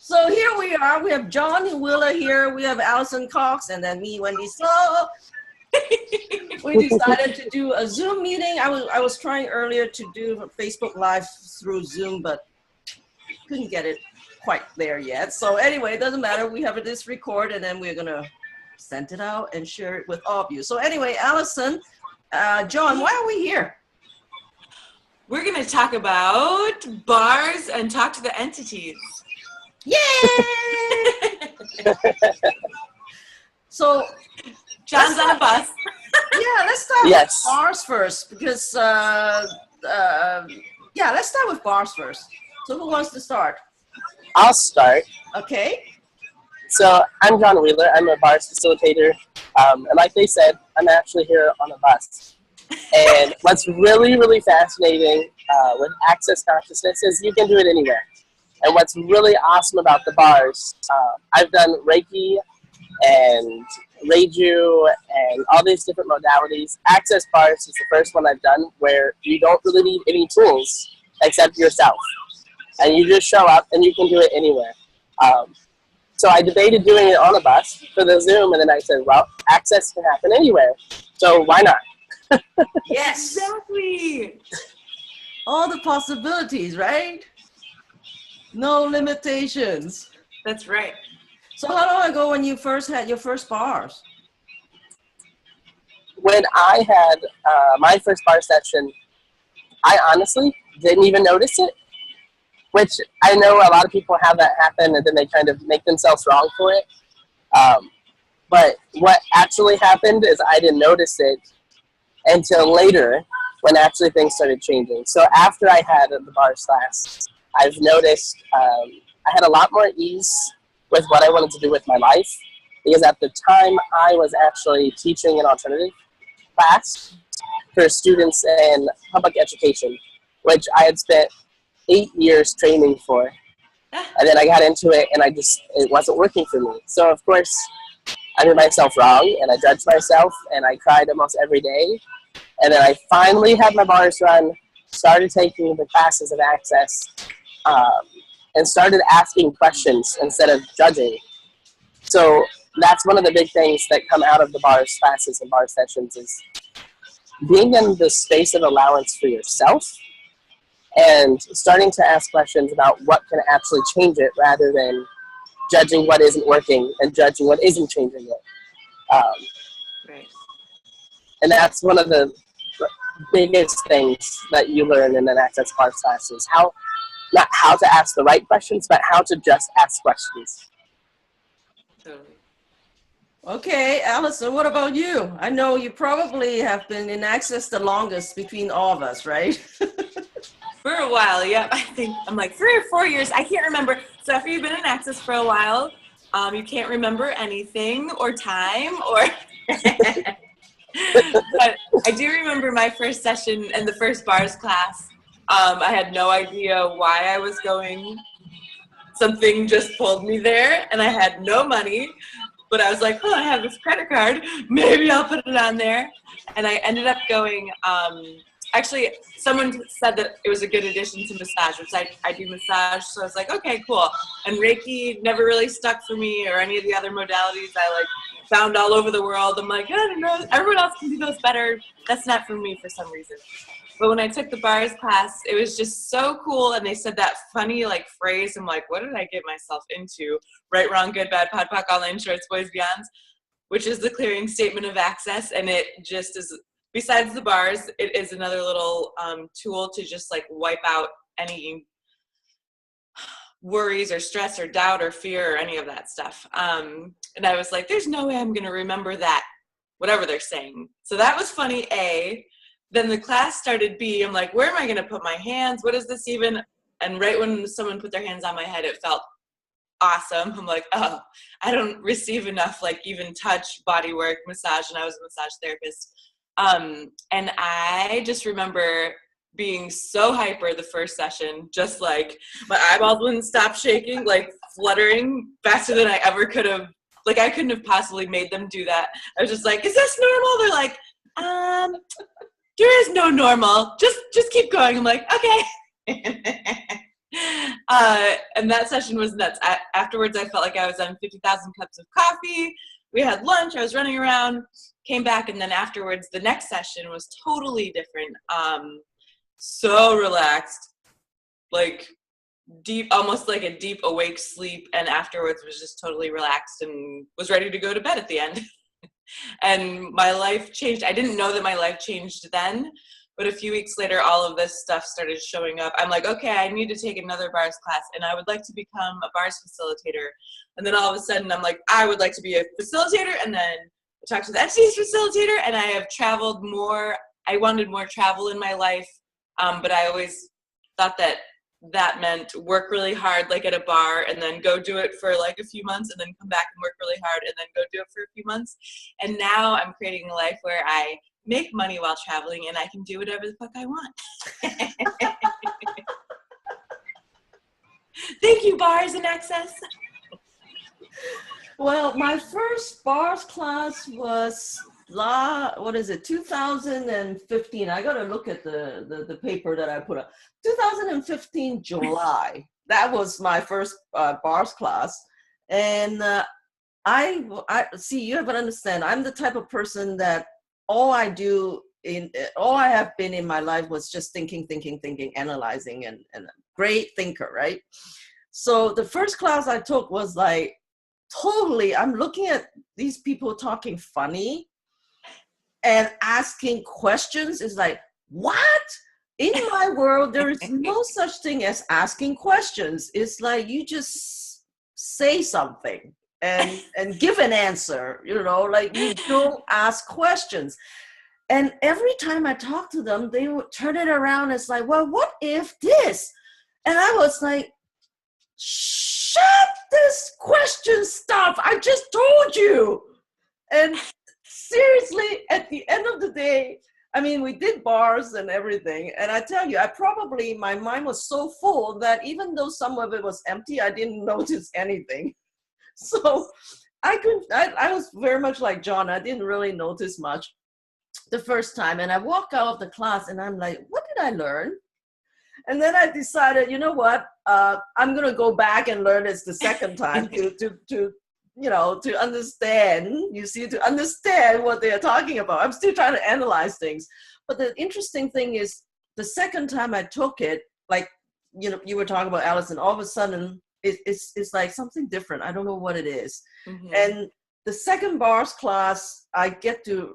So here we are. We have John and Wheeler here. We have Alison Cox, and then me, Wendy Saw. We decided to do a Zoom meeting. I was trying earlier to do a Facebook Live through Zoom, but couldn't get it quite there yet. So anyway, it doesn't matter. We have this record, and then we're gonna send it out and share it with all of you. So anyway, Alison, John, why are we here? We're gonna talk about bars and talk to the entities. Yay! So John's on a bus. Yeah, let's start with bars first because let's start with bars first. So who wants to start? I'll start. Okay. So I'm John Wheeler. I'm a bars facilitator. And like they said, I'm actually here on a bus. And what's really, really fascinating with access consciousness is you can do it anywhere. And what's really awesome about the bars, I've done Reiki and Reiju and all these different modalities. Access bars is the first one I've done where you don't really need any tools except yourself. And you just show up and you can do it anywhere. So I debated doing it on a bus for the Zoom, and then I said, well, access can happen anywhere. So why not? Yes. Exactly. All the possibilities, right? No limitations. That's right. So how long ago when you first had your first bars? When I had my first bar session, I honestly didn't even notice it, which I know a lot of people have that happen and then they kind of make themselves wrong for it. But what actually happened is I didn't notice it until later when actually things started changing. So after I had the bars class, I've noticed I had a lot more ease with what I wanted to do with my life, because at the time I was actually teaching an alternative class for students in public education, which I had spent 8 years training for. And then I got into it and it wasn't working for me. So of course I did myself wrong and I judged myself and I cried almost every day. And then I finally had my bars run, started taking the classes of access, and started asking questions instead of judging. So that's one of the big things that come out of the bars classes and bar sessions is being in the space of allowance for yourself and starting to ask questions about what can actually change it rather than judging what isn't working and judging what isn't changing it. Right. And that's one of the biggest things that you learn in an access bars class is not how to ask the right questions, but how to just ask questions. Totally. Okay, Alison, what about you? I know you probably have been in access the longest between all of us, right? For a while, yeah. I think I'm like 3 or 4 years. I can't remember. So after you've been in access for a while, you can't remember anything or time or. But I do remember my first session in the first bars class. I had no idea why I was going. Something just pulled me there, and I had no money. But I was like, oh, I have this credit card. Maybe I'll put it on there. And I ended up going. Actually, someone said that it was a good addition to massage, which I do massage. So I was like, okay, cool. And Reiki never really stuck for me, or any of the other modalities I found all over the world. I'm like, I don't know. Everyone else can do those better. That's not for me for some reason. But when I took the bars class, it was just so cool. And they said that funny phrase. I'm like, what did I get myself into? Right, wrong, good, bad, pod, poc, all nine shorts, boys, beyonds, which is the clearing statement of access. And it just is, besides the bars, it is another little tool to just wipe out any worries or stress or doubt or fear or any of that stuff. And I was like, there's no way I'm going to remember that, whatever they're saying. So that was funny, A. Then the class started B. I'm like, where am I going to put my hands? What is this even? And right when someone put their hands on my head, it felt awesome. I'm like, oh, I don't receive enough even touch, body work, massage, and I was a massage therapist. And I just remember being so hyper the first session, just my eyeballs wouldn't stop shaking, fluttering faster than I ever could have. I couldn't have possibly made them do that. I was just like, is this normal? They're like, there is no normal. Just keep going. I'm like, okay. And that session was nuts. Afterwards, I felt like I was on 50,000 cups of coffee. We had lunch. I was running around, came back, and then afterwards, the next session was totally different. So relaxed, like deep, almost like a deep awake sleep, and afterwards was just totally relaxed and was ready to go to bed at the end. And my life changed. I didn't know that my life changed then, but a few weeks later, all of this stuff started showing up. I'm like, okay, I need to take another bars class, and I would like to become a bars facilitator. And then all of a sudden, I'm like, I would like to be a facilitator, and then I talked to the entities facilitator, and I have traveled more. I wanted more travel in my life, but I always thought that meant work really hard, like at a bar, and then go do it for like a few months, and then come back and work really hard, and then go do it for a few months. And now I'm creating a life where I make money while traveling, and I can do whatever the fuck I want. Thank you, Bars and Access. Well, my first bars class was 2015. I got to look at the paper that I put up. 2015 July. That was my first bars class, and I see, you have to understand, I'm the type of person that all I have been in my life was just thinking, analyzing, and a great thinker, right? So the first class I took was like, totally, I'm looking at these people talking funny and asking questions. Is like, what? In my world, there is no such thing as asking questions. It's like you just say something and give an answer, like you don't ask questions. And every time I talk to them, they would turn it around. It's like, well, what if this? And I was like, shut this question stuff. I just told you. And seriously, at the end of the day, I mean, we did bars and everything. And I tell you, my mind was so full that even though some of it was empty, I didn't notice anything. So I was very much like John. I didn't really notice much the first time. And I walked out of the class and I'm like, what did I learn? And then I decided, you know what, I'm going to go back and learn this the second time to understand, to understand what they are talking about. I'm still trying to analyze things. But the interesting thing is, the second time I took it, like, you were talking about Alison, all of a sudden, it's like something different. I don't know what it is. Mm-hmm. And the second bars class, I get to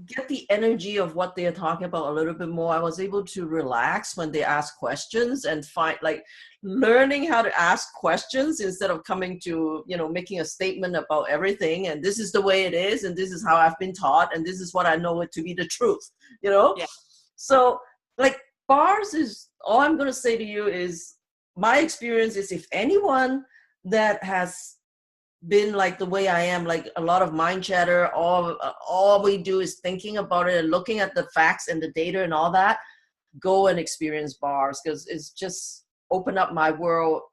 get the energy of what they are talking about a little bit more. I was able to relax when they ask questions and find, like, learning how to ask questions instead of coming to, making a statement about everything. And this is the way it is. And this is how I've been taught. And this is what I know it to be the truth, Yeah. So like bars is, all I'm going to say to you is, my experience is, if anyone that has been like the way I am, like a lot of mind chatter, all we do is thinking about it and looking at the facts and the data and all that, go and experience bars, because it's just opened up my world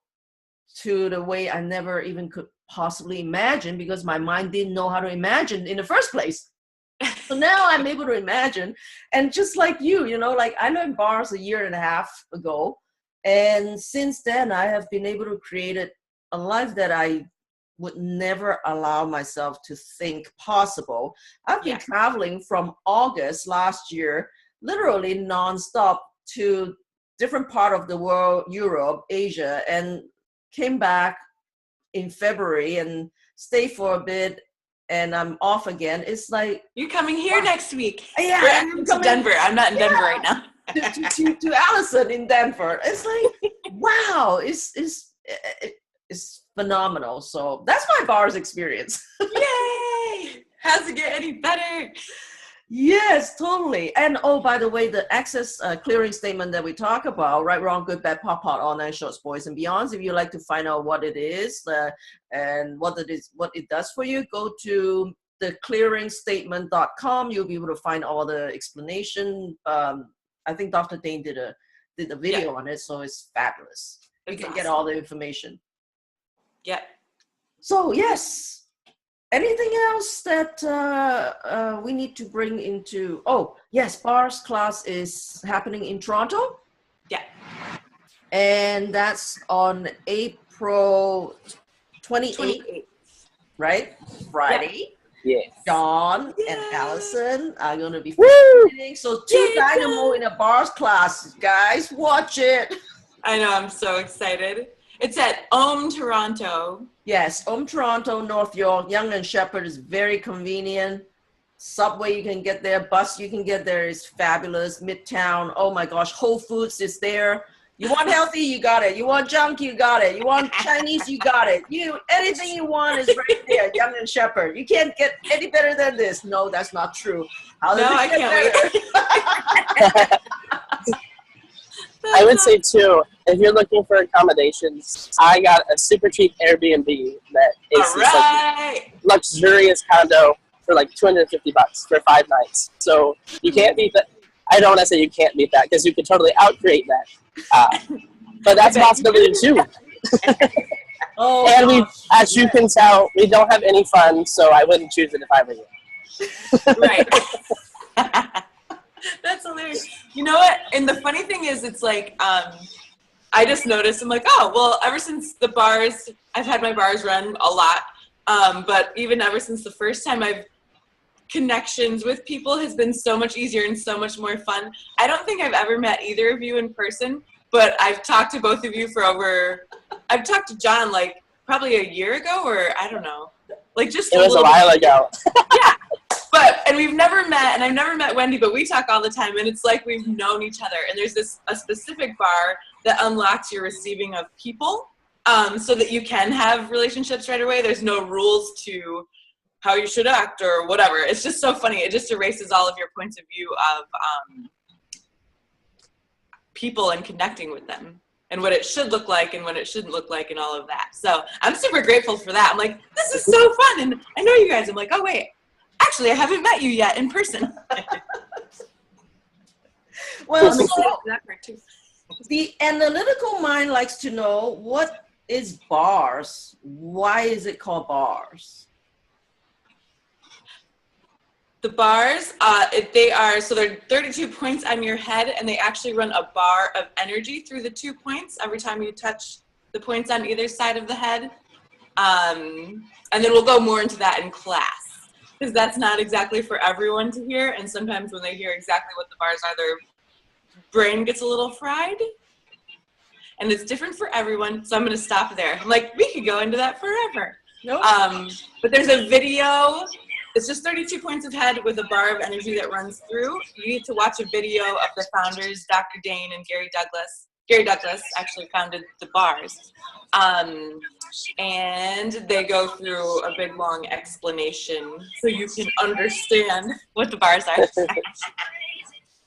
to the way I never even could possibly imagine, because my mind didn't know how to imagine in the first place. So now I'm able to imagine. And just like you, like I learned bars 1.5 years ago, and since then I have been able to create a life that I would never allow myself to think possible. I've been traveling from August last year, literally nonstop, to different part of the world, Europe, Asia, and came back in February and stayed for a bit, and I'm off again. It's like, you're coming here next week. Yeah, I'm coming to Denver. I'm not in Denver right now. to Alison in Denver. It's like, wow, it's phenomenal. So that's my bars experience. Yay! How's it get any better? Yes, totally. And oh, by the way, the access clearing statement that we talk about, right, wrong, good, bad, pop, pot, all nine shorts, boys and beyonds. If you'd like to find out what it is and what it does for you, go to theclearingstatement.com. You'll be able to find all the explanation. I think Dr. Dane did a video on it, so it's fabulous. You can get all the information. Yeah. So yes. Anything else that we need to bring into? Oh, yes, bars class is happening in Toronto. Yeah. And that's on April 28th, right? Friday. Yes. John Yeah. and Allison are going to be Woo! meeting. So two Yeah. Dynamo in a bars class, guys. Watch it. I know, I'm so excited. It's at Toroto. Yes, Toronto, North York. Young and Shepherd is very convenient. Subway, you can get there. Bus, you can get there. Is fabulous. Midtown, oh my gosh. Whole Foods is there. You want healthy, you got it. You want junk, you got it. You want Chinese, you got it. Anything you want is right there. Young and Shepherd. You can't get any better than this. No, that's not true. How does No, it I get can't better? I would say too, if you're looking for accommodations, I got a super cheap Airbnb that is All this right. luxurious condo for like $250 for 5 nights. So you can't beat that. I don't want to say you can't beat that because you could totally outcreate that. But that's a possibility too. Oh, And we, gosh. as you can tell, we don't have any funds, so I wouldn't choose it if I were you. Right. That's hilarious. You know what? And the funny thing is, it's like, I just noticed, I'm like, oh, well, ever since the bars, I've had my bars run a lot. But even ever since the first time connections with people has been so much easier and so much more fun. I don't think I've ever met either of you in person, but I've talked to both of you I've talked to John like probably a year ago, or I don't know. Like just It was a while ago. Yeah. And we've never met, and I've never met Wendy, but we talk all the time, and it's like we've known each other. And there's a specific bar that unlocks your receiving of people, so that you can have relationships right away. There's no rules to how you should act or whatever. It's just so funny. It just erases all of your points of view of people and connecting with them, and what it should look like and what it shouldn't look like and all of that. So I'm super grateful for that. I'm like, this is so fun, and I know you guys. I'm like, oh wait. Actually, I haven't met you yet in person. Well, so that part too. the analytical mind likes to know, what is bars? Why is it called bars? The bars, they're 32 points on your head, and they actually run a bar of energy through the 2 points every time you touch the points on either side of the head. And then we'll go more into that in class, because that's not exactly for everyone to hear, and sometimes when they hear exactly what the bars are, their brain gets a little fried, and it's different for everyone, so I'm going to stop there. I'm like, we could go into that forever. Nope. But there's a video. It's just 32 points of head with a bar of energy that runs through. You need to watch a video of the founders, Dr. Dane and Gary Douglas. Gary Douglas actually founded the bars. And they go through a big, long explanation so you can understand what the bars are.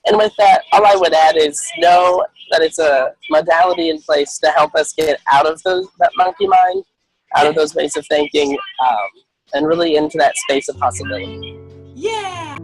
And with that, all I would add is know that it's a modality in place to help us get out of that monkey mind, out of those ways of thinking, and really into that space of possibility. Yeah!